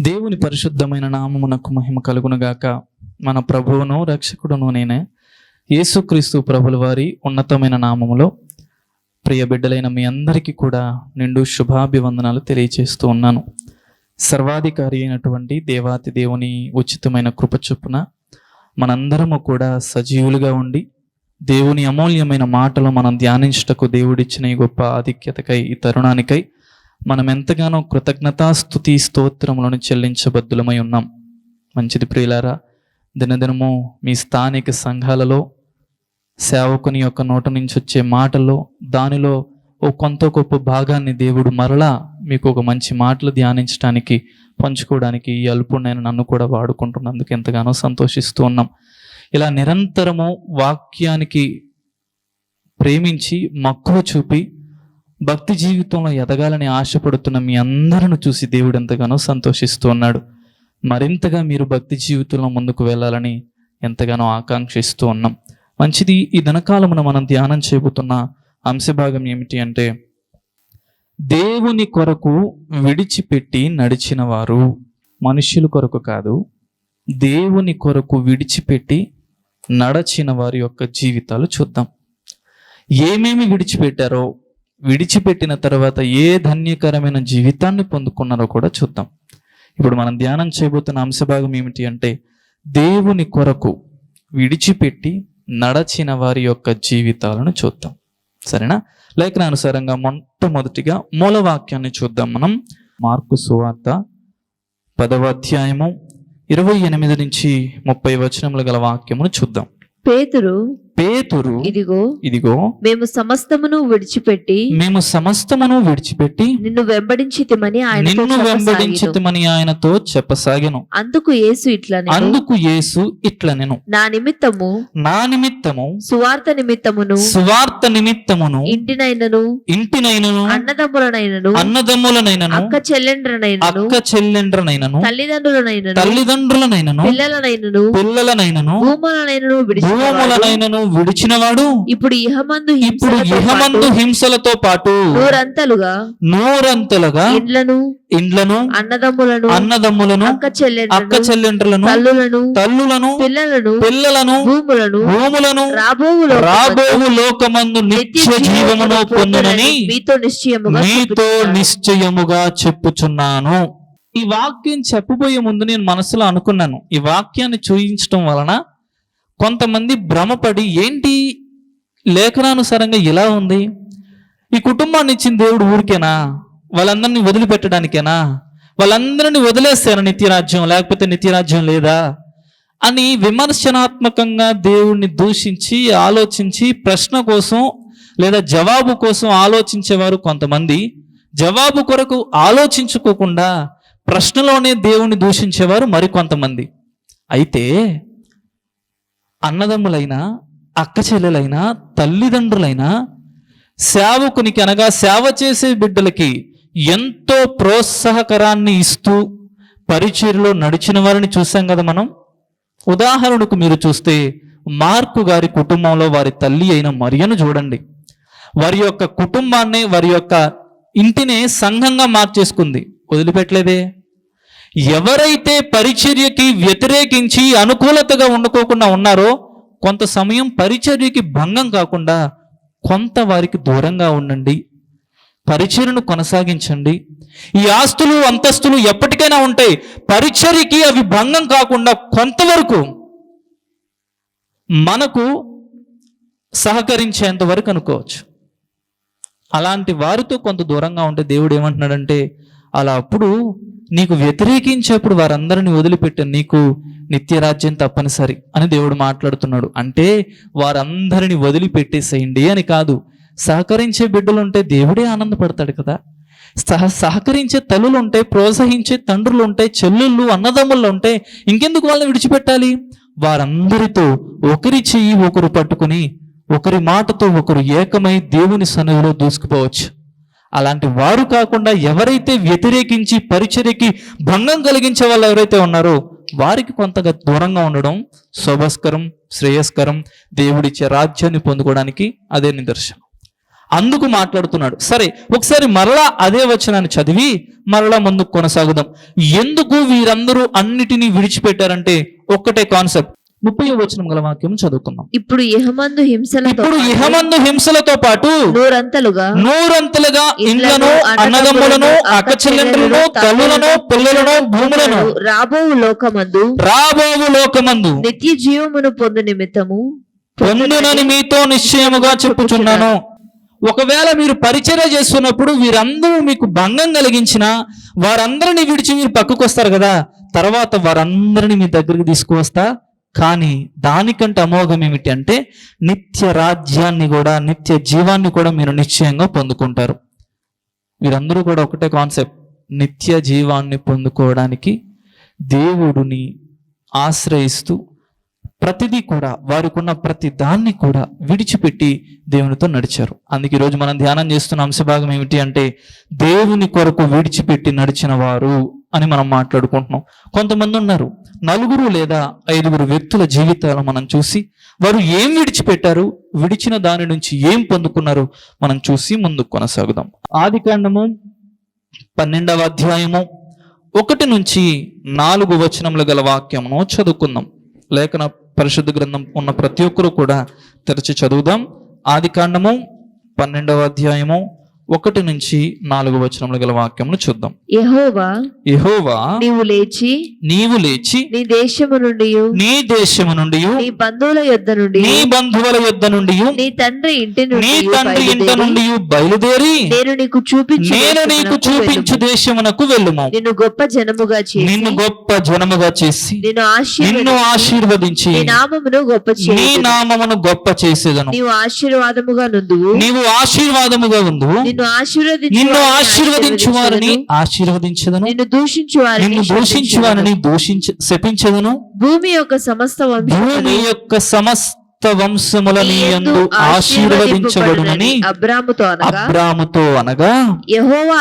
దేవుని పరిశుద్ధమైన నామమునకు మహిమ కలుగునుగాక. మన ప్రభువును రక్షకుడును నేనే యేసుక్రీస్తు ప్రభుల వారి ఉన్నతమైన నామములో ప్రియ బిడ్డలైన మీ అందరికీ కూడా నిండు శుభాభివందనాలు తెలియజేస్తూ ఉన్నాను. సర్వాధికారి అయినటువంటి దేవాతి దేవుని ఉచితమైన కృప చొప్పున మనందరము కూడా సజీవులుగా ఉండి దేవుని అమూల్యమైన మాటలు మనం ధ్యానించుటకు దేవుడిచ్చిన ఈ గొప్ప ఆధిక్యతకై, ఈ తరుణానికై మనం ఎంతగానో కృతజ్ఞతాస్తుతి స్తోత్రములను చెల్లించబద్దులమై ఉన్నాం. మంచిది ప్రియులారా, దినదినము మీ స్థానిక సంఘాలలో సేవకుని యొక్క నోట నుంచి వచ్చే మాటల్లో దానిలో ఓ కొంత గొప్ప భాగాన్ని దేవుడు మరలా మీకు ఒక మంచి మాటలు ధ్యానించడానికి, పంచుకోవడానికి ఈ అల్పుడైన నన్ను కూడా వాడుకుంటున్నందుకు ఎంతగానో సంతోషిస్తూ ఉన్నాం. ఇలా నిరంతరము వాక్యానికి ప్రేమించి మక్కువ చూపి భక్తి జీవితంలో ఎదగాలని ఆశపడుతున్న మీ అందరిని చూసి దేవుడు ఎంతగానో సంతోషిస్తూ ఉన్నాడు. మరింతగా మీరు భక్తి జీవితంలో ముందుకు వెళ్ళాలని ఎంతగానో ఆకాంక్షిస్తూ ఉన్నాం. మంచిది. ఈ దినకాలమున మనం ధ్యానం చేయబోతున్న అంశభాగం ఏమిటి అంటే, దేవుని కొరకు విడిచిపెట్టి నడిచిన వారు. మనుష్యుల కొరకు కాదు, దేవుని కొరకు విడిచిపెట్టి నడచిన వారి యొక్క జీవితాలు చూద్దాం. ఏమేమి విడిచిపెట్టారో, విడిచిపెట్టిన తర్వాత ఏ ధన్యకరమైన జీవితాన్ని పొందుకున్నారో కూడా చూద్దాం. ఇప్పుడు మనం ధ్యానం చేయబోతున్న అంశభాగం ఏమిటి అంటే, దేవుని కొరకు విడిచిపెట్టి నడచిన వారి యొక్క జీవితాలను చూద్దాం. సరేనా? లేఖనానుసారంగా మొట్టమొదటిగా మూలవాక్యాన్ని చూద్దాం. మనం మార్కు సువార్త 10వ అధ్యాయము 28 నుంచి 30 వచనములు గల వాక్యమును చూద్దాం. పేతురు ఇదిగో మేము సమస్తమును విడిచిపెట్టి నిన్ను వెంబడించితిమని ఆయనతో చెప్పసాగెను. అందుకు యేసు ఇట్లనెను, నా నిమిత్తము సువార్త నిమిత్తమును ఇంటినైనను అన్నదమ్ములనైనను అక్క చెల్లెండ్రనైనను తల్లిదండ్రులనైనను పిల్లలనైనను భూములనైనను విడిచినవాడు ఇప్పుడు ఇహమందు హింసలతో పాటు నూరంతలుగా ఇండ్లను అన్నదమ్ములను అక్క చెల్లెండ్రులను తల్లులను పిల్లలను భూములను రాబోవు లోకమందు నిత్య జీవమును పొందునని మీతో నిశ్చయముగా చెప్పుచున్నాను. ఈ వాక్యం చెప్పబోయే ముందు నేను మనసులో అనుకున్నాను, ఈ వాక్యాన్ని చూయించడం వలన కొంతమంది భ్రమపడి, ఏంటి లేఖనానుసారంగా ఇలా ఉంది, ఈ కుటుంబాన్ని ఇచ్చిన దేవుడు ఊరికేనా, వాళ్ళందరినీ వదిలిపెట్టడానికేనా, వాళ్ళందరినీ వదిలేస్తారా నిత్యరాజ్యం, లేకపోతే నిత్యరాజ్యం లేదా అని విమర్శనాత్మకంగా దేవుణ్ణి దూషించి ఆలోచించి ప్రశ్న కోసం లేదా జవాబు కోసం ఆలోచించేవారు కొంతమంది, జవాబు కొరకు ఆలోచించుకోకుండా ప్రశ్నలోనే దేవుణ్ణి దూషించేవారు మరికొంతమంది. అయితే అన్నదమ్ములైనా అక్క చెల్లెలైనా తల్లిదండ్రులైనా సేవకునికి అనగా సేవ చేసే బిడ్డలకి ఎంతో ప్రోత్సాహకరాన్ని ఇస్తూ పరిచర్యలో నడిచిన వారిని చూసాం కదా మనం. ఉదాహరణకు మీరు చూస్తే మార్కు గారి కుటుంబంలో వారి తల్లి అయిన మరియను చూడండి. వారి యొక్క కుటుంబాన్ని, వారి యొక్క ఇంటినే సంఘంగా మార్చేసుకుంది, వదిలిపెట్టలేదే. ఎవరైతే పరిచర్యకి వ్యతిరేకించి అనుకూలతగా ఉండుకోకుండా ఉన్నారో, కొంత సమయం పరిచర్యకి భంగం కాకుండా కొంత వారికి దూరంగా ఉండండి, పరిచర్యను కొనసాగించండి. ఈ ఆస్తులు అంతస్తులు ఎప్పటికైనా ఉంటాయి, పరిచర్యకి అవి భంగం కాకుండా కొంతవరకు మనకు సహకరించేంత వరకు అనుకోవచ్చు. అలాంటి వారితో కొంత దూరంగా ఉంటే దేవుడు ఏమంటున్నాడంటే, అలా అప్పుడు నీకు వ్యతిరేకించేప్పుడు వారందరిని వదిలిపెట్ట, నీకు నిత్యరాజ్యం తప్పనిసరి అని దేవుడు మాట్లాడుతున్నాడు. అంటే వారందరిని వదిలిపెట్టేసేయండి అని కాదు. సహకరించే బిడ్డలుంటే దేవుడే ఆనందపడతాడు కదా. సహకరించే తల్లులుంటే, ప్రోత్సహించే తండ్రులుంటే, చెల్లుళ్ళు అన్నదమ్ముళ్ళు ఉంటే ఇంకెందుకు వాళ్ళని విడిచిపెట్టాలి? వారందరితో ఒకరి చెయ్యి ఒకరు పట్టుకుని, ఒకరి మాటతో ఒకరు ఏకమై దేవుని సన్నిధిలో దూసుకుపోవచ్చు. అలాంటి వారు కాకుండా ఎవరైతే వ్యతిరేకించి పరిచర్యకి భంగం కలిగించే వాళ్ళు ఎవరైతే ఉన్నారో వారికి కొంతగా దూరంగా ఉండడం శోభస్కరం, శ్రేయస్కరం. దేవుడిచ్చే రాజ్యాన్ని పొందుకోవడానికి అదే నిదర్శనం. అందుకు మాట్లాడుతున్నాడు. సరే, ఒకసారి మరలా అదే వచనాన్ని చదివి మరలా ముందుకు కొనసాగుదాం. ఎందుకు వీరందరూ అన్నిటినీ విడిచిపెట్టారంటే ఒక్కటే కాన్సెప్ట్. 30వ వచనం గల వాక్యం చదువుకుందాం. ఇప్పుడు ఇహమందు హింసలతో పాటు నూరంతలుగా ఇండ్లను, అన్నదమ్ములను, అక్కచెల్లెండ్రులను, తల్లులను, పిల్లలను, భూములను రాబోవు లోకమందు నిత్య జీవమును పొందునని మీతో నిశ్చయముగా చెప్పుచున్నాను. ఒకవేళ మీరు పరిచర్య చేస్తున్నప్పుడు వీరందరూ మీకు భంగం కలిగించిన వారందరిని విడిచి మీరు పక్కకు వస్తారు కదా, తర్వాత వారందరిని మీ దగ్గరికి తీసుకువస్తా. కానీ దానికంటే అమోఘం ఏమిటి అంటే నిత్య రాజ్యాన్ని కూడా, నిత్య జీవాన్ని కూడా మీరు నిశ్చయంగా పొందుకుంటారు. వీరందరూ కూడా ఒకటే కాన్సెప్ట్. నిత్య జీవాన్ని పొందుకోవడానికి దేవుడిని ఆశ్రయిస్తూ ప్రతిదీ కూడా, వారికి ఉన్న ప్రతి దాన్ని కూడా విడిచిపెట్టి దేవునితో నడిచారు. అందుకే ఈరోజు మనం ధ్యానం చేస్తున్న అంశభాగం ఏమిటి అంటే దేవుని కొరకు విడిచిపెట్టి నడిచిన వారు అని మనం మాట్లాడుకుంటున్నాం. కొంతమంది ఉన్నారు, 4 లేదా 5 వ్యక్తుల జీవితాలు మనం చూసి వారు ఏం విడిచిపెట్టారు, విడిచిన దాని నుంచి ఏం పొందుకున్నారు మనం చూసి ముందుకు కొనసాగుదాం. ఆదికాండము 12వ అధ్యాయము 1 నుంచి 4 వచనములు గల వాక్యమును చదువుకుందాం. లేఖన పరిశుద్ధ గ్రంథం ఉన్న ప్రతి ఒక్కరూ కూడా తెరచి చదువుదాం. ఆదికాండము 12వ అధ్యాయము 1 నుంచి 4 వచనములు గల వాక్యమును చూద్దాం. యెహోవా నీవు లేచి నీ దేశము నుండి నీ బంధువుల యొద్ద నుండి నీ తండ్రి ఇంటి నుండి బయలుదేరి నేను నీకు చూపించు దేశమునకు వెళ్ళుము. నిన్ను గొప్ప జనముగా చేసి నిన్ను ఆశీర్వదించి నీ నామమును గొప్ప చేసేదను. నీవు ఆశీర్వాదముగా ఉండు. నిన్ను ఆశీర్వదించు వారిని ఆశీర్వదించదను, నిన్ను దూషించు వారిని శపించదను. భూమి యొక్క సమస్త వంశములని యందు ఆశీర్వదించబడునని అబ్రాముతో అనగా యెహోవా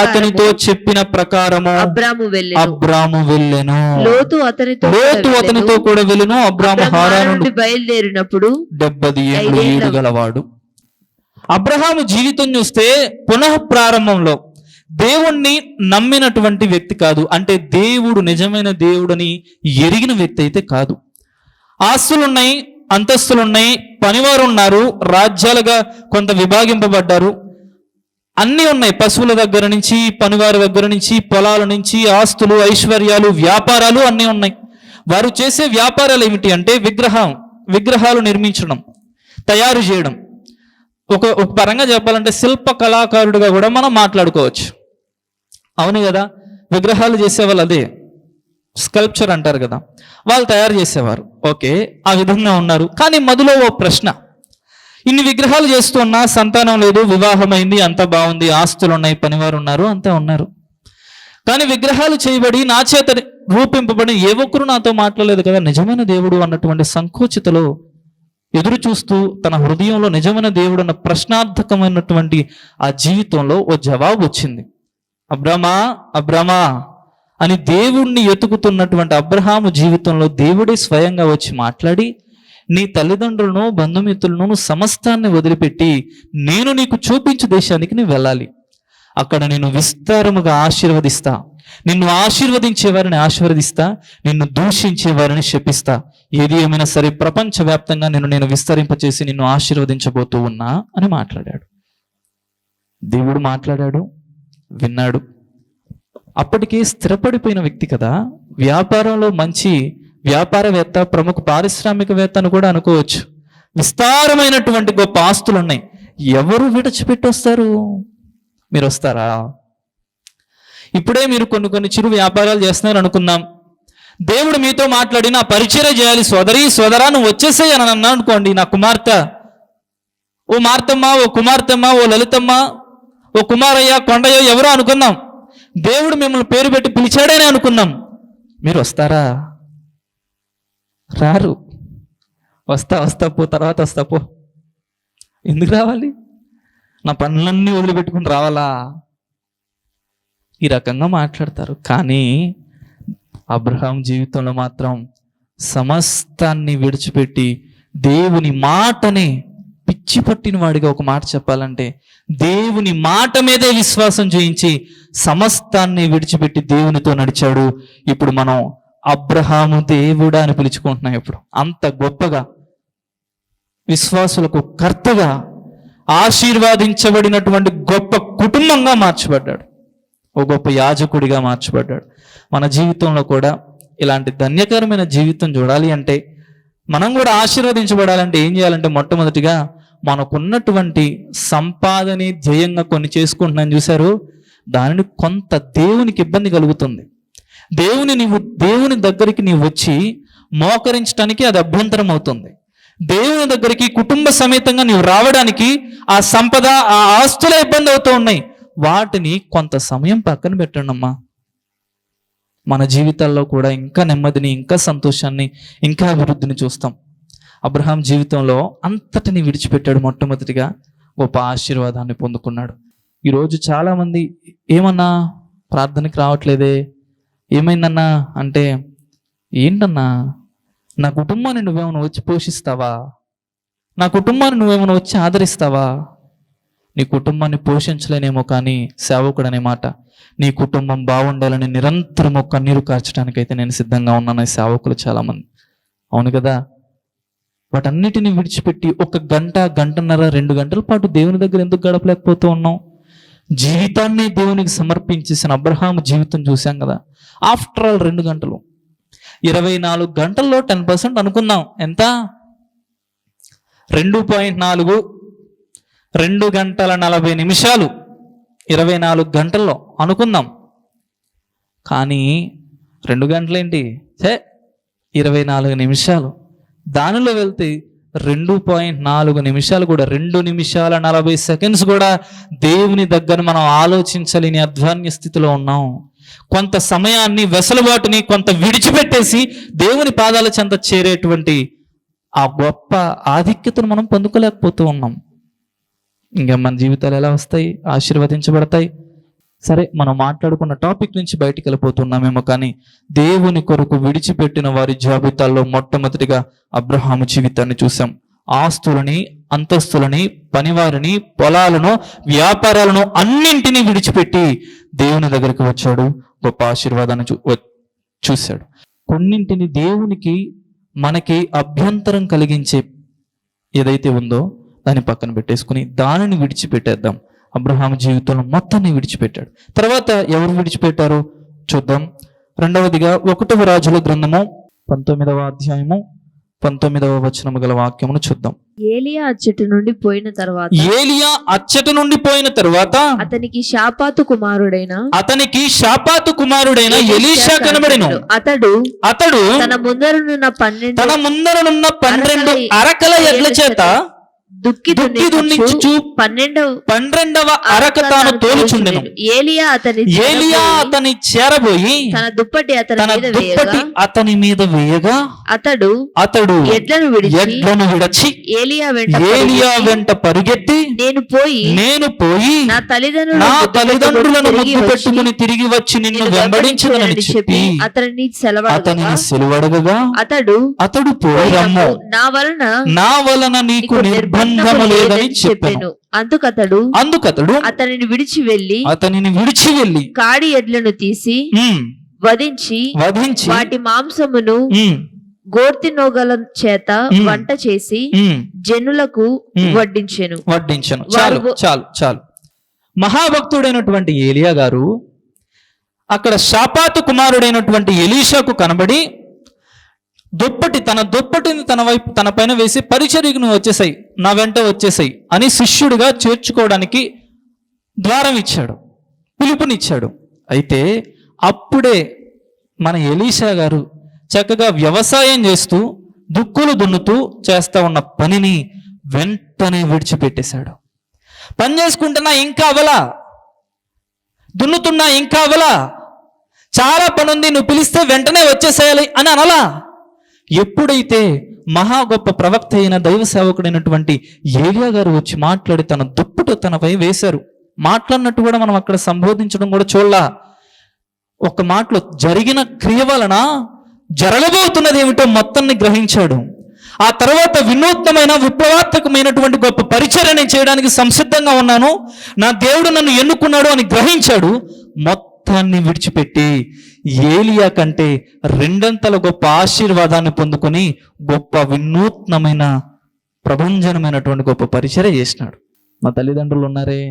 అతనితో చెప్పిన ప్రకారము అబ్రాము వెళ్ళెను. లోతు అతనితో కూడా వెళ్ళెను. అబ్రాము హారాను నుండి బయలుదేరినప్పుడు 70 ఏళ్ళు గలవాడు. అబ్రహాము జీవితం చూస్తే పునః ప్రారంభంలో దేవుణ్ణి నమ్మినటువంటి వ్యక్తి కాదు. అంటే దేవుడు నిజమైన దేవుడని ఎరిగిన వ్యక్తి అయితే కాదు. ఆస్తులున్నాయి, అంతస్తులున్నాయి, పనివారు ఉన్నారు, రాజ్యాలుగా కొంత విభాగింపబడ్డారు, అన్నీ ఉన్నాయి. పశువుల దగ్గర నుంచి, పనివారి దగ్గర నుంచి, పొలాల నుంచి, ఆస్తులు, ఐశ్వర్యాలు, వ్యాపారాలు అన్నీ ఉన్నాయి. వారు చేసే వ్యాపారాలు ఏమిటి అంటే విగ్రహాలు నిర్మించడం, తయారు చేయడం. ఒక పరంగా చెప్పాలంటే శిల్ప కళాకారుడిగా కూడా మనం మాట్లాడుకోవచ్చు. అవును కదా, విగ్రహాలు చేసేవాళ్ళు అదే స్కల్ప్చర్ అంటారు కదా, వాళ్ళు తయారు చేసేవారు. ఓకే, ఆ విధంగా ఉన్నారు. కానీ మొదలో ఓ ప్రశ్న, ఇన్ని విగ్రహాలు చేస్తున్నా సంతానం లేదు, వివాహమైంది, అంతా బాగుంది, ఆస్తులు ఉన్నాయి, పనివారు ఉన్నారు, అంతా ఉన్నారు. కానీ విగ్రహాలు చేయబడి నా చేత రూపింపబడి ఏ ఒక్కరు నాతో మాట్లాడలేదు కదా, నిజమైన దేవుడు అన్నటువంటి సంకోచితలో ఎదురు చూస్తూ తన హృదయంలో నిజమైన దేవుడు అన్న ప్రశ్నార్థకమైనటువంటి ఆ జీవితంలో ఓ జవాబు వచ్చింది. అబ్రామా అని దేవుణ్ణి ఎతుకుతున్నటువంటి అబ్రహాము జీవితంలో దేవుడే స్వయంగా వచ్చి మాట్లాడి, నీ తల్లిదండ్రులను, బంధుమిత్రులను, సమస్తాన్ని వదిలిపెట్టి నేను నీకు చూపించు దేశానికి నువ్వు వెళ్ళాలి. అక్కడ నేను విస్తారముగా ఆశీర్వదిస్తా, నిన్ను ఆశీర్వదించే వారిని ఆశీర్వదిస్తా, నిన్ను దూషించే వారిని శపిస్తా. ఏది ఏమైనా సరే ప్రపంచవ్యాప్తంగా నేను విస్తరింపచేసి నిన్ను ఆశీర్వదించబోతూ ఉన్నా అని మాట్లాడాడు. దేవుడు మాట్లాడాడు, విన్నాడు. అప్పటికే స్థిరపడిపోయిన వ్యక్తి కదా, వ్యాపారంలో మంచి వ్యాపారవేత్త, ప్రముఖ పారిశ్రామికవేత్త అని కూడా అనుకోవచ్చు. విస్తారమైనటువంటి గొప్ప ఆస్తులు ఉన్నాయి. ఎవరు విడిచిపెట్టి వస్తారు? మీరు వస్తారా? ఇప్పుడే మీరు కొన్ని చిరు వ్యాపారాలు చేస్తున్నారు అనుకుందాం. దేవుడు మీతో మాట్లాడి నా పరిచర్య చేయాలి సోదరా నువ్వు వచ్చేసేయి అని అన్నా అనుకోండి. నా కుమార్తె, ఓ మార్తమ్మ, ఓ కుమార్తెమ్మ, ఓ లలితమ్మ, ఓ కుమారయ్య, కొండయ్య, ఎవరో అనుకుందాం. దేవుడు మిమ్మల్ని పేరు పెట్టి పిలిచాడని అనుకుందాం. మీరు వస్తారా? రారు. వస్తా పో, తర్వాత వస్తా పో. ఎందుకు రావాలి? నా పనులన్నీ వదిలిపెట్టుకుని రావాలా? ఈ రకంగా మాట్లాడతారు. కానీ అబ్రహాం జీవితంలో మాత్రం సమస్తాన్ని విడిచిపెట్టి దేవుని మాటని పిచ్చి పట్టిన వాడిగా ఒక మాట చెప్పాలంటే దేవుని మాట మీదే విశ్వాసం చేయించి సమస్తాన్ని విడిచిపెట్టి దేవునితో నడిచాడు. ఇప్పుడు మనం అబ్రహాము దేవుడా అని పిలుచుకుంటున్నాం. ఇప్పుడు అంత గొప్పగా విశ్వాసులకు కర్తగా ఆశీర్వాదించబడినటువంటి గొప్ప కుటుంబంగా మార్చబడ్డాడు. ఓ గొప్ప యాజకుడిగా మార్చబడ్డాడు. మన జీవితంలో కూడా ఇలాంటి ధన్యకరమైన జీవితం చూడాలి అంటే, మనం కూడా ఆశీర్వదించబడాలంటే ఏం చేయాలంటే, మొట్టమొదటిగా మనకున్నటువంటి సంపాదన ధ్యేయంగా కొన్ని చేసుకుంటున్నాను చూశారు, దానిని కొంత దేవునికి ఇబ్బంది కలుగుతుంది. దేవుని దగ్గరికి నీవు వచ్చి మోకరించడానికి అది అభ్యంతరం అవుతుంది. దేవుని దగ్గరికి కుటుంబ సమేతంగా నీవు రావడానికి ఆ సంపద, ఆ ఆస్తులే ఇబ్బంది అవుతూ ఉన్నాయి. వాటిని కొంత సమయం పక్కన పెట్టండి అమ్మా. మన జీవితాల్లో కూడా ఇంకా నెమ్మదిని, ఇంకా సంతోషాన్ని, ఇంకా అభివృద్ధిని చూస్తాం. అబ్రహాం జీవితంలో అంతటిని విడిచిపెట్టాడు. మొట్టమొదటిగా గొప్ప ఆశీర్వాదాన్ని పొందుకున్నాడు. ఈరోజు చాలామంది ఏమన్నా ప్రార్థనకి రావట్లేదే, ఏమైందన్నా అంటే, ఏంటన్నా నా కుటుంబాన్ని నువ్వేమైనా వచ్చి పోషిస్తావా? నా కుటుంబాన్ని నువ్వేమైనా వచ్చి ఆదరిస్తావా? నీ కుటుంబాన్ని పోషించలేనేమో, కానీ సేవకుడు అనే మాట, నీ కుటుంబం బాగుండాలని నిరంతరము కన్నీరు కార్చడానికైతే నేను సిద్ధంగా ఉన్నాను. సేవకులు చాలామంది, అవును కదా. వాటన్నిటిని విడిచిపెట్టి 1 గంట, గంటన్నర, 2 గంటల పాటు దేవుని దగ్గర ఎందుకు గడపలేకపోతూ ఉన్నాం? జీవితాన్ని దేవునికి సమర్పించేసిన అబ్రహాము జీవితం చూసాం కదా. ఆఫ్టర్ ఆల్ 2 గంటలు, 24 గంటల్లో 10% అనుకుందాం. ఎంత? 2.4, 2 గంటల 40 నిమిషాలు 24 గంటల్లో అనుకుందాం. కానీ 2 గంటలేంటి, 24 నిమిషాలు. దానిలో వెళ్తే 2.4 నిమిషాలు కూడా, 2 నిమిషాల 40 సెకండ్స్ కూడా దేవుని దగ్గర మనం ఆలోచించలేని అధ్వాన్య స్థితిలో ఉన్నాం. కొంత సమయాన్ని, వెసలుబాటుని కొంత విడిచిపెట్టేసి దేవుని పాదాల చెంత చేరేటువంటి ఆ గొప్ప ఆధిక్యతను మనం పొందుకోలేకపోతూ ఉన్నాం. ఇంకా మన జీవితాలు ఎలా వస్తాయి? ఆశీర్వదించబడతాయి? సరే, మనం మాట్లాడుకున్న టాపిక్ నుంచి బయటికి వెళ్ళిపోతున్నామేమో, కానీ దేవుని కొరకు విడిచిపెట్టిన వారి జాబితాల్లో మొట్టమొదటిగా అబ్రహాము జీవితాన్ని చూసాం. ఆస్తులని, అంతస్తులని, పనివారిని, పొలాలను, వ్యాపారాలను అన్నింటినీ విడిచిపెట్టి దేవుని దగ్గరికి వచ్చాడు. గొప్ప ఆశీర్వాదాన్ని చూశాడు. కొన్నింటిని దేవునికి, మనకి అభ్యంతరం కలిగించే ఏదైతే ఉందో దాన్ని పక్కన పెట్టేసుకుని దానిని విడిచిపెట్టేద్దాం. అబ్రహాము జీవితంలో మొత్తాన్ని విడిచిపెట్టాడు. తర్వాత ఎవరు విడిచిపెట్టారో చూద్దాం. రెండవదిగా 1వ రాజుల గ్రంథము 19వ అధ్యాయము 19వ వచనము గల వాక్యమును చూద్దాం. ఏలియా అచ్చటి నుండి పోయిన తరువాత అతనికి షాపాతు కుమారుడైన ఎలీషా కనబడెను. అతడు తన ముందరనున్న 12 అరకల ఎడ్ల చేత దుక్కి దున్నించుచు 12వ అరక తాను తోలుచుండెను. ఏలియా అతని చేరబోయి తన దుప్పటి అతని మీద వేయగా అతడు ఎడ్లను విడిచి ఏలియా వెంట పరుగెత్తి నేను పోయి నా తల్లిదండ్రులను ముద్దు పెట్టుకుని తిరిగి వచ్చి నిన్ను వెంబడించదని చెప్పి అతనిని సెలవడగా అతడు పోయి రమ్ము, నా వలన నీకు నిర్బంధము లేదని చెప్పాను. అందుకతడు అతనిని విడిచి వెళ్ళి కాడి ఎడ్లను తీసి వధించి వాటి మాంసమును గోర్తి నోగల చేత వంట చేసి జనులకు వడ్డించెను. చాలు. మహాభక్తుడైనటువంటి ఏలియా గారు అక్కడ షాపాతు కుమారుడైనటువంటి ఎలీషాకు కనబడి తన దుప్పటిని తన పైన వేసి పరిచర్యకు నువ్వు వచ్చేసాయి, నా వెంట వచ్చేసాయి అని శిష్యుడిగా చేర్చుకోవడానికి ద్వారం ఇచ్చాడు, పిలుపునిచ్చాడు. అయితే అప్పుడే మన ఎలీషా గారు చక్కగా వ్యవసాయం చేస్తూ దుక్కులు దున్నుతూ చేస్తా ఉన్న పనిని వెంటనే విడిచిపెట్టేశాడు. పని చేసుకుంటున్నా ఇంకా అవలా, దున్నుతున్నా ఇంకా అవలా, చాలా పని ఉంది, నువ్వు పిలిస్తే వెంటనే వచ్చేసేయాలి అని అనలా. ఎప్పుడైతే మహా గొప్ప ప్రవక్త అయిన దైవ సేవకుడైనటువంటి ఏలియా గారు వచ్చి మాట్లాడి తన దుప్పటి తనపై వేశారు. మాట్లాడినట్టు కూడా మనం అక్కడ సంబోధించడం కూడా చూడలా. ఒక మాటలో జరిగిన క్రియ వలన జరగబోతున్నది ఏమిటో మొత్తాన్ని గ్రహించాడు. ఆ తర్వాత వినూత్నమైన విప్లవాత్మకమైనటువంటి గొప్ప పరిచర్యని చేయడానికి సంసిద్ధంగా ఉన్నాను, నా దేవుడు నన్ను ఎన్నుకున్నాడు అని గ్రహించాడు. మొత్తాన్ని విడిచిపెట్టి ఏలియా కంటే రెండంతల గొప్ప ఆశీర్వాదాన్ని పొందుకొని గొప్ప వినూత్నమైన ప్రభంజనమైనటువంటి గొప్ప పరిచర్య చేసినాడు. మా తల్లిదండ్రులు ఉన్నారే,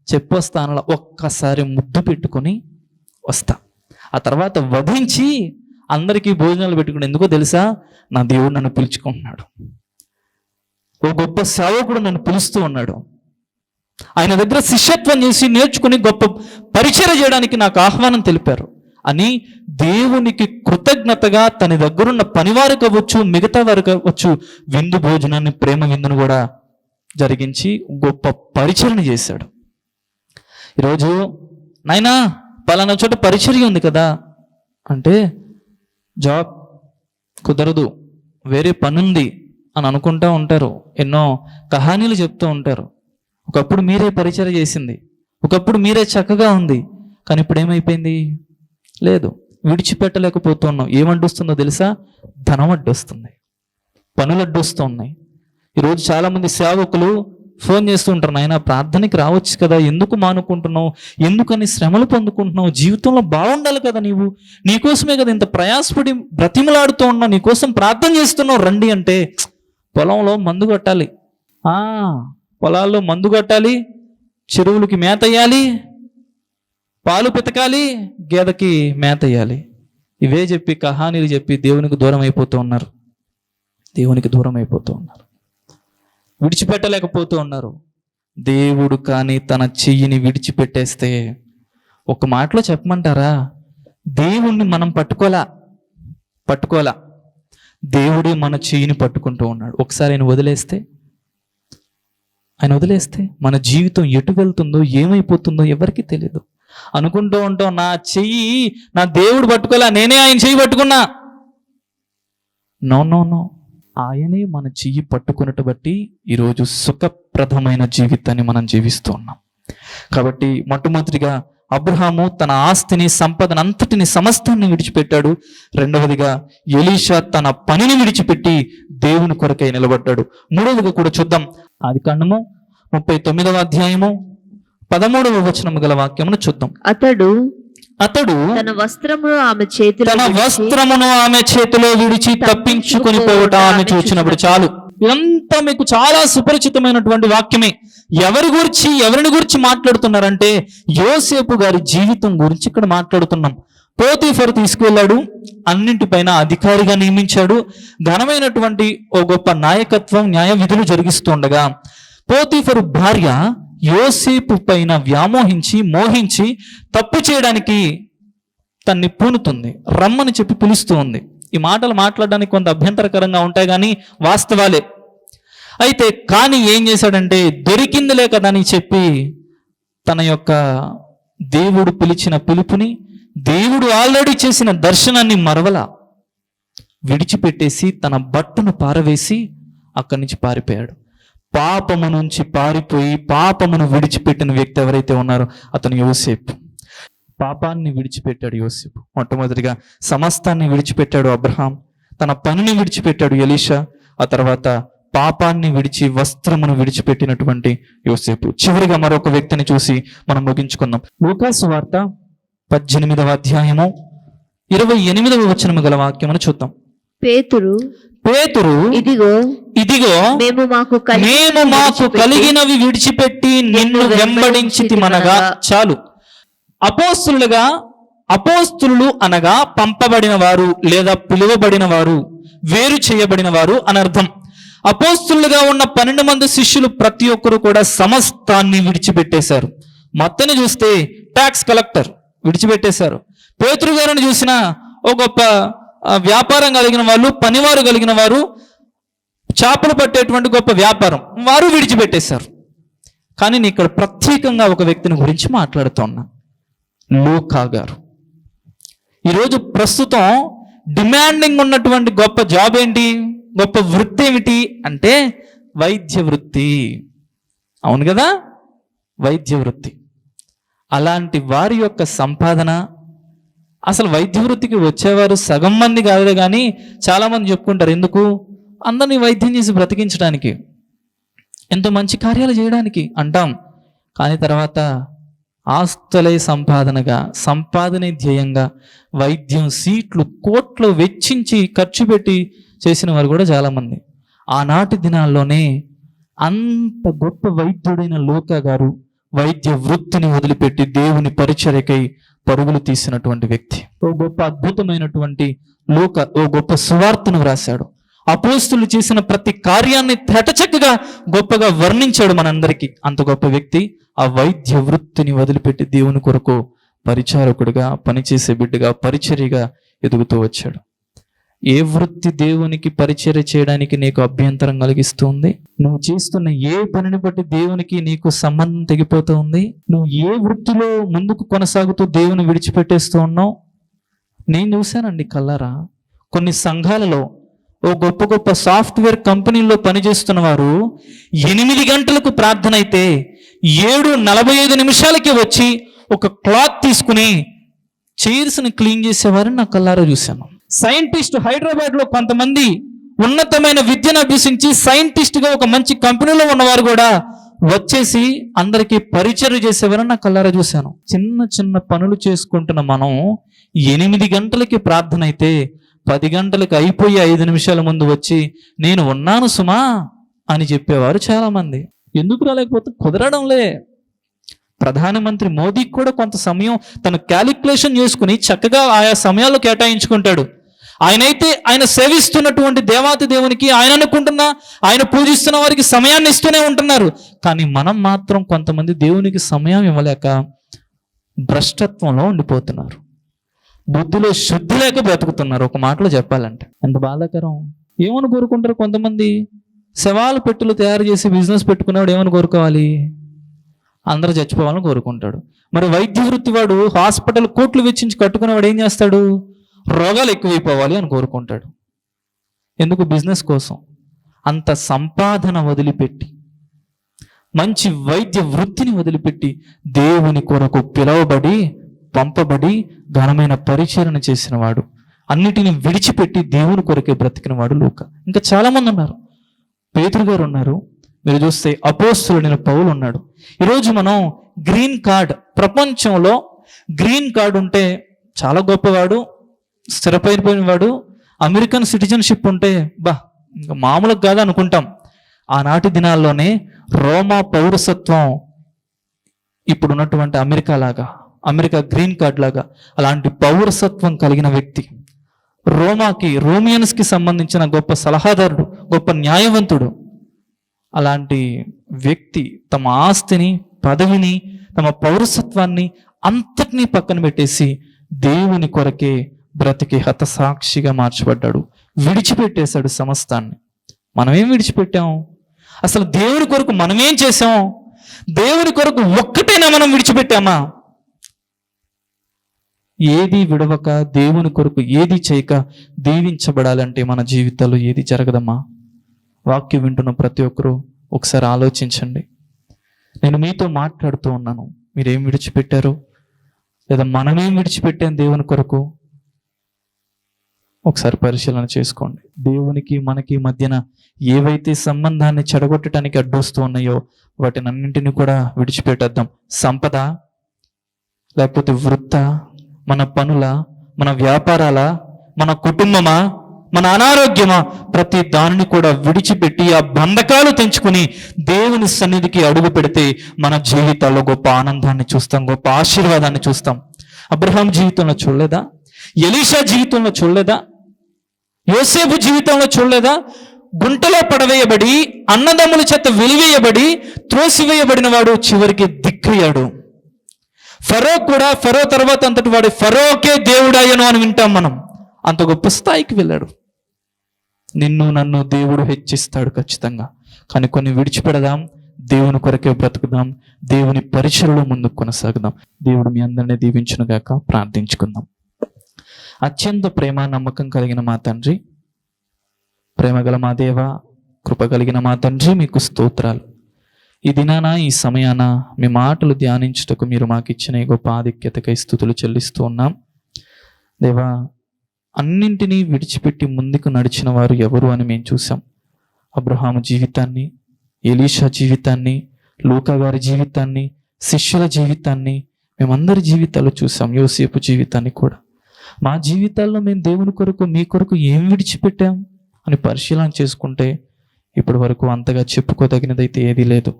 చెప్పొస్తానలా ఒక్కసారి ముద్దు పెట్టుకొని వస్తా, ఆ తర్వాత వధించి అందరికీ భోజనాలు పెట్టుకుని, ఎందుకో తెలుసా, నా దేవుడు నన్ను పిలుచుకుంటున్నాడు, ఓ గొప్ప సేవకుడు నన్ను పిలుస్తూ ఉన్నాడు, ఆయన దగ్గర శిష్యత్వం చేసి నేర్చుకుని గొప్ప పరిచర్య చేయడానికి నాకు ఆహ్వానం తెలిపారు అని దేవునికి కృతజ్ఞతగా తన దగ్గరున్న పనివారు కావచ్చు, మిగతా వారు కావచ్చు, విందు భోజనాన్ని, ప్రేమ విందును కూడా జరిగించి గొప్ప పరిచర్య చేశాడు. ఈరోజు నాయనా పలానా చోట పరిచర్య ఉంది కదా అంటే, జాబ్ కుదరదు, వేరే పని ఉంది అని అనుకుంటూ ఉంటారు, ఎన్నో కహానీలు చెప్తూ ఉంటారు. ఒకప్పుడు మీరే పరిచర్య చేసింది, ఒకప్పుడు మీరే చక్కగా ఉంది, కానీ ఇప్పుడు ఏమైపోయింది, లేదు, విడిచిపెట్టలేకపోతున్నాం. ఏమడ్డొస్తుందో తెలుసా, ధనం అడ్డొస్తుంది, పనులు అడ్డొస్తూ ఉన్నాయి. ఈరోజు చాలామంది సేవకులు ఫోన్ చేస్తూ ఉంటారు, నాయన ప్రార్థనకి రావచ్చు కదా, ఎందుకు మానుకుంటున్నావు, ఎందుకని శ్రమలు పొందుకుంటున్నావు, జీవితంలో బాగుండాలి కదా, నీకోసమే కదా ఇంత ప్రయాసపడి బ్రతిమలాడుతూ ఉన్నావు, నీకోసం ప్రార్థన చేస్తున్నావు, రండి అంటే, పొలంలో మందు కొట్టాలి, పొలాల్లో మందు కొట్టాలి, చెరువులకి మేత వేయాలి, పాలు పితకాలి, గేదకి మేత వేయాలి, ఇవే చెప్పి కహానీలు చెప్పి దేవునికి దూరం అయిపోతూ ఉన్నారు, దేవునికి దూరం అయిపోతూ ఉన్నారు, విడిచిపెట్టలేకపోతూ ఉన్నారు. దేవుడు కానీ తన చెయ్యిని విడిచిపెట్టేస్తే, ఒక మాటలో చెప్పమంటారా, దేవుణ్ణి మనం పట్టుకోలా, దేవుడే మన చెయ్యిని పట్టుకుంటూ ఉన్నాడు. ఒకసారి ఆయన వదిలేస్తే మన జీవితం ఎటు వెళ్తుందో, ఏమైపోతుందో ఎవరికి తెలియదు. అనుకుంటూ ఉంటాం, నా చెయ్యి నా దేవుడు పట్టుకోలే, నేనే ఆయన చెయ్యి పట్టుకున్నా. నో, ఆయనే మన చెయ్యి పట్టుకున్నట్టు బట్టి ఈరోజు సుఖప్రదమైన జీవితాన్ని మనం జీవిస్తూ ఉన్నాం. కాబట్టి మొట్టమొదటిగా అబ్రహాము తన ఆస్తిని, సంపదను అంతటిని, సమస్తాన్ని విడిచిపెట్టాడు. రెండవదిగా ఎలీషా తన పనిని విడిచిపెట్టి దేవుని కొరకై నిలబడ్డాడు. మూడవదిగా కూడా చూద్దాం, ఆదికాండము 39వ అధ్యాయము 13వ వచనము గల వాక్యమును చూద్దాం. అతడు తన వస్త్రమును ఆమె చేతిలో విడిచి తప్పించుకొని పోవటం ఆమె చూచినప్పుడు. చాలు, ఇదంతా మీకు చాలా సుపరిచితమైనటువంటి వాక్యమే. ఎవరిని గురించి మాట్లాడుతున్నారంటే, యోసేపు గారి జీవితం గురించి ఇక్కడ మాట్లాడుతున్నాం. పోతీఫరు తీసుకువెళ్ళాడు, అన్నింటిపైన అధికారిగా నియమించాడు, ఘనమైనటువంటి ఓ గొప్ప నాయకత్వం, న్యాయ విధులు జరిగిస్తుండగా పోతీఫరు భార్య యోసేపు పైన వ్యామోహించి, మోహించి తప్పు చేయడానికి తన్ని పూనుతుంది, రమ్మని చెప్పి పిలుస్తూ ఉంది. ఈ మాటలు మాట్లాడడానికి కొంత అభ్యంతరకరంగా ఉంటాయి, కానీ వాస్తవాలే. అయితే కానీ ఏం చేశాడంటే, దొరికిందిలే కదా అని చెప్పి తన యొక్క దేవుడు పిలిచిన పిలుపుని, దేవుడు ఆల్రెడీ చేసిన దర్శనాన్ని మరవల విడిచిపెట్టేసి తన బట్టను పారవేసి అక్కడి నుంచి పారిపోయాడు. పాపము నుంచి పారిపోయి పాపమును విడిచిపెట్టిన వ్యక్తి ఎవరైతే ఉన్నారో అతను యోసేపు. పాపాన్ని విడిచిపెట్టాడు యోసేపు. మొట్టమొదటిగా సమస్తాన్ని విడిచిపెట్టాడు అబ్రహాం, తన పనిని విడిచిపెట్టాడు ఎలీషా, ఆ తర్వాత పాపాన్ని విడిచి వస్త్రమును విడిచిపెట్టినటువంటి యోసేపు. చివరిగా మరొక వ్యక్తిని చూసి మనం ముగించుకుందాం. లూకాసు వార్త 18వ అధ్యాయము 28వ వచనము గల వాక్యమును చూద్దాం. పేతురు ఇదిగో మేము మాకు కలిగినవి విడిచిపెట్టి నిన్ను వెంబడించితిమనగా. చాలు, అపోస్తులు అనగా పంపబడిన వారు లేదా పిలువబడిన వారు, వేరు చేయబడిన వారు అని అర్థం. అపోస్తులుగా ఉన్న 12 మంది శిష్యులు ప్రతి ఒక్కరు కూడా సమస్తాన్ని విడిచిపెట్టేశారు. మత్తని చూస్తే ట్యాక్స్ కలెక్టర్ విడిచిపెట్టేశారు. పేతురు గారిని చూసిన ఓ గొప్ప వ్యాపారం కలిగిన వాళ్ళు, పనివారు కలిగిన వారు, చేపలు పట్టేటువంటి గొప్ప వ్యాపారం, వారు విడిచిపెట్టేశారు. కానీ నేను ఇక్కడ ప్రత్యేకంగా ఒక వ్యక్తిని గురించి మాట్లాడుతున్నా, లూకా గారు. ఈరోజు ప్రస్తుతం డిమాండింగ్ ఉన్నటువంటి గొప్ప జాబ్ ఏంటి, గొప్ప వృత్తి ఏమిటి అంటే వైద్య వృత్తి. అవును కదా, వైద్య వృత్తి. అలాంటి వారి యొక్క సంపాదన, అసలు వైద్య వృత్తికి వచ్చేవారు సగం మంది కాదు, కానీ చాలా మంది చెప్పుకుంటారు, ఎందుకు అందరినీ వైద్యం చేసి బ్రతికించడానికి, ఎంతో మంచి కార్యాలు చేయడానికి అంటాం. కానీ తర్వాత ఆస్తులే సంపాదనే ధ్యేయంగా వైద్యం, సీట్లు, కోట్లు వెచ్చించి ఖర్చు పెట్టి చేసిన వారు కూడా చాలామంది. ఆనాటి దినాల్లోనే అంత గొప్ప వైద్యుడైన లూకా గారు వైద్య వృత్తిని వదిలిపెట్టి దేవుని పరిచర్యకై పరుగులు తీసినటువంటి వ్యక్తి. ఓ గొప్ప అద్భుతమైనటువంటి లూకా ఓ గొప్ప సువార్తను వ్రాశాడు. అపోస్తులు చేసిన ప్రతి కార్యాన్ని తెటచక్కగా గొప్పగా వర్ణించాడు మనందరికీ. అంత గొప్ప వ్యక్తి ఆ వైద్య వృత్తిని వదిలిపెట్టి దేవుని కొరకు పరిచారకుడిగా, పనిచేసే బిడ్డగా, పరిచర్యగా ఎదుగుతూ వచ్చాడు. ఏ వృత్తి దేవునికి పరిచర్య చేయడానికి నీకు అభ్యంతరం కలిగిస్తుంది? నువ్వు చేస్తున్న ఏ పనిని బట్టి దేవునికి నీకు సంబంధం తెగిపోతూ ఉంది? నువ్వు ఏ వృత్తిలో ముందుకు కొనసాగుతూ దేవుని విడిచిపెట్టేస్తూ ఉన్నావు? నేను చూశానండి కల్లారా, కొన్ని సంఘాలలో ఓ గొప్ప గొప్ప సాఫ్ట్వేర్ కంపెనీల్లో పనిచేస్తున్న వారు 8 గంటలకు ప్రార్థన అయితే 7:45 వచ్చి ఒక క్లాత్ తీసుకుని చైర్స్ని క్లీన్ చేసేవారని నా కల్లారా చూశాను. సైంటిస్ట్ హైదరాబాద్లో కొంతమంది ఉన్నతమైన విద్యను అభ్యసించి సైంటిస్ట్గా ఒక మంచి కంపెనీలో ఉన్నవారు కూడా వచ్చేసి అందరికీ పరిచర్య చేసేవారని నా కల్లారా చూశాను. చిన్న చిన్న పనులు చేసుకుంటున్న మనం 8 గంటలకి ప్రార్థన అయితే 10 గంటలకు అయిపోయి 5 నిమిషాల ముందు వచ్చి నేను ఉన్నాను సుమా అని చెప్పేవారు చాలామంది. ఎందుకు రాలేకపోతే కుదరడంలే. ప్రధానమంత్రి మోదీకి కూడా కొంత సమయం తను క్యాలిక్యులేషన్ చేసుకుని చక్కగా ఆయా సమయాల్లో కేటాయించుకుంటాడు. ఆయన సేవిస్తున్నటువంటి దేవాతి దేవునికి, ఆయన అనుకుంటున్న, ఆయన పూజిస్తున్న వారికి సమయాన్ని ఇస్తూనే ఉంటున్నారు. కానీ మనం మాత్రం కొంతమంది దేవునికి సమయం ఇవ్వలేక భ్రష్టత్వంలో ఉండిపోతున్నారు, బుద్ధిలో శుద్ధి లేక బ్రతుకుతున్నారు. ఒక మాటలో చెప్పాలంటే ఎంత బాధాకరం. ఏమని కోరుకుంటారు కొంతమంది? శవాల పెట్టులు తయారు చేసి బిజినెస్ పెట్టుకునేవాడు ఏమని కోరుకోవాలి? అందరూ చచ్చిపోవాలని కోరుకుంటాడు. మరి వైద్య వృత్తి వాడు హాస్పిటల్ కోట్లు వెచ్చించి కట్టుకునేవాడు ఏం చేస్తాడు? రోగాలు ఎక్కువైపోవాలి అని కోరుకుంటాడు. ఎందుకు? బిజినెస్ కోసం. అంత సంపాదన వదిలిపెట్టి, మంచి వైద్య వృత్తిని వదిలిపెట్టి దేవుని కొరకు పిలువబడి పంపబడి ఘనమైన పరిచర్యను చేసిన వాడు, అన్నిటిని విడిచిపెట్టి దేవుని కొరకే బ్రతికిన వాడు లూకా. ఇంకా చాలా మంది ఉన్నారు. పేతురు గారు ఉన్నారు. మీరు చూస్తే అపోస్తలుడైన పౌలు ఉన్నాడు. ఈరోజు మనం గ్రీన్ కార్డ్, ప్రపంచంలో గ్రీన్ కార్డు ఉంటే చాలా గొప్పవాడు, స్థిరపడిపోయిన వాడు, అమెరికన్ సిటిజన్షిప్ ఉంటే ఇంకా మామూలుగా కాదు అనుకుంటాం. ఆనాటి దినాల్లోనే రోమా పౌరసత్వం ఇప్పుడు ఉన్నటువంటి అమెరికా గ్రీన్ కార్డ్ లాగా అలాంటి పౌరసత్వం కలిగిన వ్యక్తి, రోమియన్స్కి సంబంధించిన గొప్ప సలహాదారుడు, గొప్ప న్యాయవంతుడు. అలాంటి వ్యక్తి తమ ఆస్తిని, పదవిని, తమ పౌరసత్వాన్ని అంతటినీ పక్కన పెట్టేసి దేవుని కొరకే బ్రతికి హతసాక్షిగా మార్చబడ్డాడు. విడిచిపెట్టేశాడు సమస్తాన్ని. మనమేం విడిచిపెట్టాం? అసలు దేవుని కొరకు మనమేం చేసాం? దేవుని కొరకు ఒక్కటైనా మనం విడిచిపెట్టామా? ఏది విడవక, దేవుని కొరకు ఏది చేయక దీవించబడాలంటే మన జీవితాల్లో ఏది జరగదమ్మా? వాక్యం వింటున్న ప్రతి ఒక్కరూ ఒకసారి ఆలోచించండి. నేను మీతో మాట్లాడుతూ ఉన్నాను, మీరేం విడిచిపెట్టారు? లేదా మనమేం విడిచిపెట్టాం దేవుని కొరకు? ఒకసారి పరిశీలన చేసుకోండి. దేవునికి మనకి మధ్యన ఏవైతే సంబంధాన్ని చెడగొట్టడానికి అడ్డొస్తూ ఉన్నాయో వాటిని అన్నింటినీ కూడా విడిచిపెట్టేద్దాం. సంపద, లేకపోతే వృత్త, మన పనుల, మన వ్యాపారాల, మన కుటుంబమా, మన అనారోగ్యమా, ప్రతి దానిని కూడా విడిచిపెట్టి ఆ బంధకాలు తెంచుకుని దేవుని సన్నిధికి అడుగు పెడితే మన జీవితాల్లో గొప్ప ఆనందాన్ని చూస్తాం, గొప్ప ఆశీర్వాదాన్ని చూస్తాం. అబ్రహాం జీవితంలో చూడలేదా? ఎలీషా జీవితంలో చూడలేదా? యోసేపు జీవితంలో చూడలేదా? గుంటలో పడవేయబడి, అన్నదమ్ముల చేత వెలివేయబడి, త్రోసివేయబడిన వాడు చివరికి దిక్కయ్యాడు. ఫరో తర్వాత అంతటి వాడు ఫరోకే దేవుడాయను అని వింటాం మనం. అంత గొప్ప స్థాయికి వెళ్ళాడు. నిన్ను నన్ను దేవుడు హెచ్చిస్తాడు ఖచ్చితంగా. కానీ కొన్ని విడిచిపెడదాం, దేవుని కొరకే బ్రతుకుదాం, దేవుని పరిచర్యలో ముందుకు కొనసాగుదాం. దేవుడు మీ అందరినీ దీవించునుగాక. ప్రార్థించుకుందాం. అత్యంత ప్రేమ నమ్మకం కలిగిన మా తండ్రి, ప్రేమగల మా దేవ, కృప కలిగిన మా తండ్రి, మీకు స్తోత్రాలు. ఈ దినాన, ఈ సమయాన మీ మాటలు ధ్యానించుటకు మీరు మాకు ఇచ్చిన ఈ గొప్ప ఆధిక్యతకై స్తుతులు చెల్లిస్తూ ఉన్నాం. దేవా, అన్నింటినీ విడిచిపెట్టి ముందుకు నడిచిన వారు ఎవరు అని మేము చూసాం. అబ్రహాము జీవితాన్ని, ఎలీషా జీవితాన్ని, లూకా గారి జీవితాన్ని, శిష్యుల జీవితాన్ని, మేమందరి జీవితాలు చూసాం. యోసేపు జీవితాన్ని కూడా. మా జీవితాల్లో మేము దేవుని కొరకు, మీ కొరకు ఏం విడిచిపెట్టాం అని పరిశీలన చేసుకుంటే ఇప్పటి వరకు అంతగా చెప్పుకోదగినదైతే ఏదీ లేదు.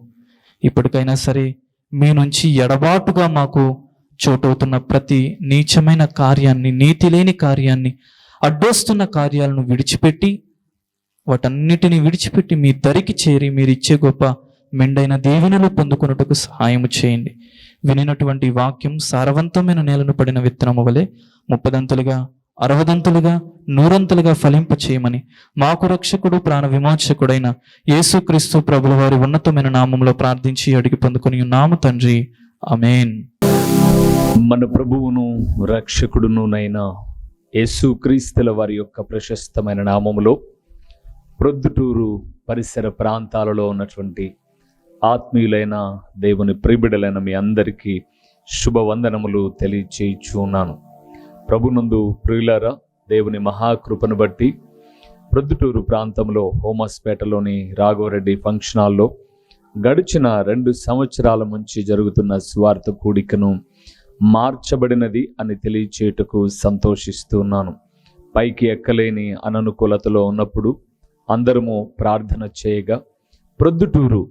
ఇప్పటికైనా సరే మీ నుంచి ఎడబాటుగా మాకు చోటవుతున్న ప్రతి నీచమైన కార్యాన్ని, నీతి లేని కార్యాన్ని, అడ్డొస్తున్న కార్యాలను విడిచిపెట్టి, వాటన్నిటిని విడిచిపెట్టి మీ దరికి చేరి మీరు ఇచ్చే గొప్ప మెండైన దీవెనలు పొందుకొనుటకు సహాయము చేయండి. వినినటువంటి వాక్యం సారవంతమైన నేలను పడిన విత్తనము వలె 30దంతులుగా, 60దంతులుగా, 100ంతులుగా ఫలింప చేయమని మాకు రక్షకుడు, ప్రాణ విమోచకుడైన యేసుక్రీస్తు ప్రభుల వారి ఉన్నతమైన నామంలో ప్రార్థించి అడిగి పొందుకొని ఉన్నాము తండ్రి. ఆమేన్. మన ప్రభువును రక్షకుడునునైన యేసుక్రీస్తుల వారి యొక్క ప్రశస్తమైన నామములో ప్రొద్దుటూరు పరిసర ప్రాంతాలలో ఉన్నటువంటి ఆత్మీయులైన దేవుని ప్రియబిడ్డలైన మీ అందరికీ శుభవందనములు తెలియచేయుచున్నాను. ప్రభునందు ప్రియులారా, దేవుని మహాకృపను బట్టి ప్రొద్దుటూరు ప్రాంతంలో హోమస్పేటలోని రాఘవరెడ్డి ఫంక్షన్ హాల్లో గడిచిన 2 సంవత్సరాల నుంచి జరుగుతున్న సువార్త కూడికను మార్చబడినది అని తెలియచేయుటకు సంతోషిస్తున్నాను. పైకి ఎక్కలేని అననుకూలతలో ఉన్నప్పుడు అందరము ప్రార్థన చేయగా ప్రొద్దుటూరు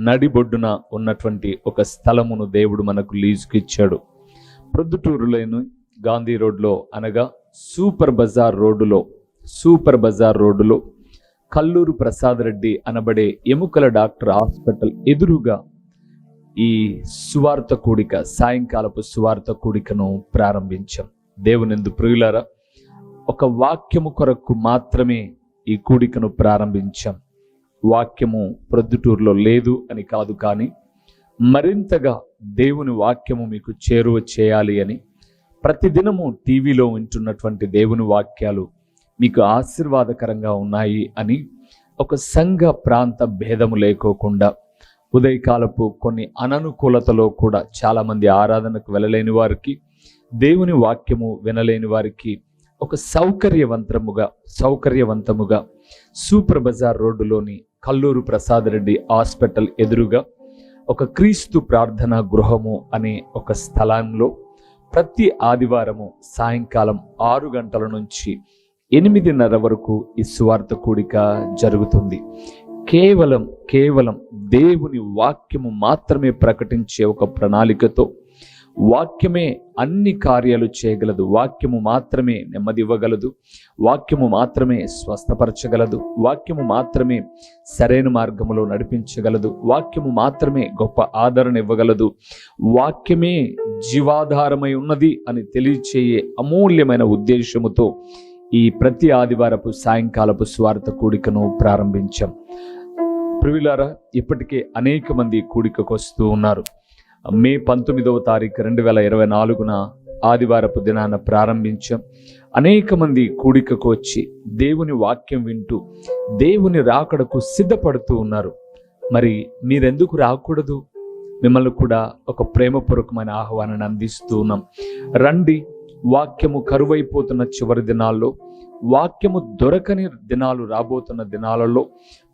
నడిబొడ్డున ఉన్నటువంటి ఒక స్థలమును దేవుడు మనకు లీజుకి ఇచ్చాడు. ప్రొద్దుటూరులోని గాంధీ రోడ్లో, అనగా సూపర్ బజార్ రోడ్డులో కల్లూరు ప్రసాద్ రెడ్డి అనబడే ఎముకల డాక్టర్ హాస్పిటల్ ఎదురుగా ఈ సువార్త కూడిక, సాయంకాలపు సువార్త కూడికను ప్రారంభించాం. దేవునిందు ప్రియులారా, ఒక వాక్యము కొరకు మాత్రమే ఈ కూడికను ప్రారంభించాం. వాక్యము ప్రొద్దుటూరులో లేదు అని కాదు, కానీ మరింతగా దేవుని వాక్యము మీకు చేరువ చేయాలి అని, ప్రతిదినము టీవీలో వింటున్నటువంటి దేవుని వాక్యాలు మీకు ఆశీర్వాదకరంగా ఉన్నాయి అని, ఒక సంఘ ప్రాంత భేదము లేకోకుండా ఉదయకాలపు కొన్ని అననుకూలతలో కూడా చాలామంది ఆరాధనకు వెళ్ళలేని వారికి, దేవుని వాక్యము వినలేని వారికి ఒక సౌకర్యవంతముగా సూపర్ బజార్ రోడ్డులోని కల్లూరు ప్రసాద్ రెడ్డి హాస్పిటల్ ఎదురుగా ఒక క్రీస్తు ప్రార్థనా గృహము అనే ఒక స్థలంలో ప్రతి ఆదివారము సాయంకాలం 6 గంటల నుంచి 8:30 వరకు ఈ సువార్త కూడిక జరుగుతుంది. కేవలం దేవుని వాక్యము మాత్రమే ప్రకటించే ఒక ప్రణాళికతో, వాక్యమే అన్ని కార్యాలు చేయగలదు, వాక్యము మాత్రమే నెమ్మది ఇవ్వగలదు, వాక్యము మాత్రమే స్వస్థపరచగలదు, వాక్యము మాత్రమే సరైన మార్గములో నడిపించగలదు, వాక్యము మాత్రమే గొప్ప ఆదరణ ఇవ్వగలదు, వాక్యమే జీవాధారమై ఉన్నది అని తెలియచేయే అమూల్యమైన ఉద్దేశముతో ఈ ప్రతి ఆదివారపు సాయంకాలపు స్వార్థ కూడికను ప్రారంభించాం. ప్రియులారా, ఇప్పటికే అనేక మంది కూడికకు వస్తూ ఉన్నారు. మే 19వ తారీఖు 2024 ఆదివారపు దినాన ప్రారంభించాం. అనేక మంది కూడికకు వచ్చి దేవుని వాక్యం వింటూ దేవుని రాకడకు సిద్ధపడుతూ ఉన్నారు. మరి మీరెందుకు రాకూడదు? మిమ్మల్ని కూడా ఒక ప్రేమపూర్వకమైన ఆహ్వానాన్ని అందిస్తూ ఉన్నాం. రండి. వాక్యము కరువైపోతున్న చివరి దినాల్లో, వాక్యము దొరకని దినాలు రాబోతున్న దినాలలో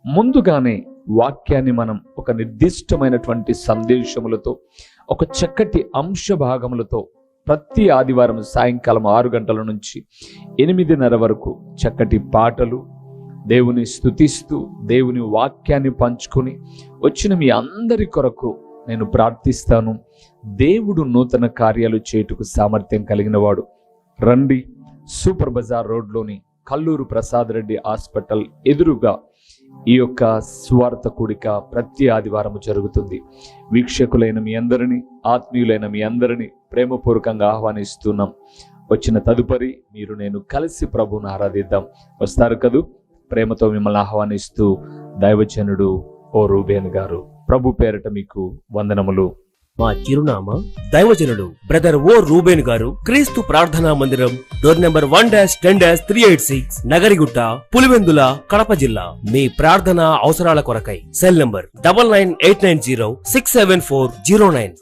ముందుగానే వాక్యాన్ని మనం ఒక నిర్దిష్టమైనటువంటి సందేశములతో, ఒక చక్కటి అంశ భాగములతో ప్రతి ఆదివారం సాయంకాలం 6 గంటల నుంచి 8:30 వరకు చక్కటి పాటలు, దేవుని స్తుతిస్తూ దేవుని వాక్యాన్ని పంచుకొని వచ్చిన మీ అందరి కొరకు నేను ప్రార్థిస్తాను. దేవుడు నూతన కార్యాలు చేయుటకు సామర్థ్యం కలిగిన వాడు. రండి. సూపర్ బజార్ రోడ్లోని కల్లూరు ప్రసాద్ రెడ్డి హాస్పిటల్ ఎదురుగా ఈ యొక్క సువార్త కూడిక ప్రతి ఆదివారము జరుగుతుంది. వీక్షకులైన మీ అందరినీ, ఆత్మీయులైన మీ అందరినీ ప్రేమపూర్వకంగా ఆహ్వానిస్తున్నాం. వచ్చిన తదుపరి మీరు నేను కలిసి ప్రభువును ఆరాధిద్దాం. వస్తారు కదూ? ప్రేమతో మిమ్మల్ని ఆహ్వానిస్తూ దైవజనుడు ఓ రూబేన్ గారు. ప్రభు పేరట మీకు వందనములు. మా చిరునామా దైవజనుడు బ్రదర్ ఓ రూబేన్ గారు, క్రీస్తు ప్రార్థనా మందిరం, డోర్ నెంబర్ 1-10-386, నగరిగుట్ట, పులివెందుల, కడప జిల్లా. మీ ప్రార్థనా అవసరాల కొరకై సెల్ నంబర్ 9989067409.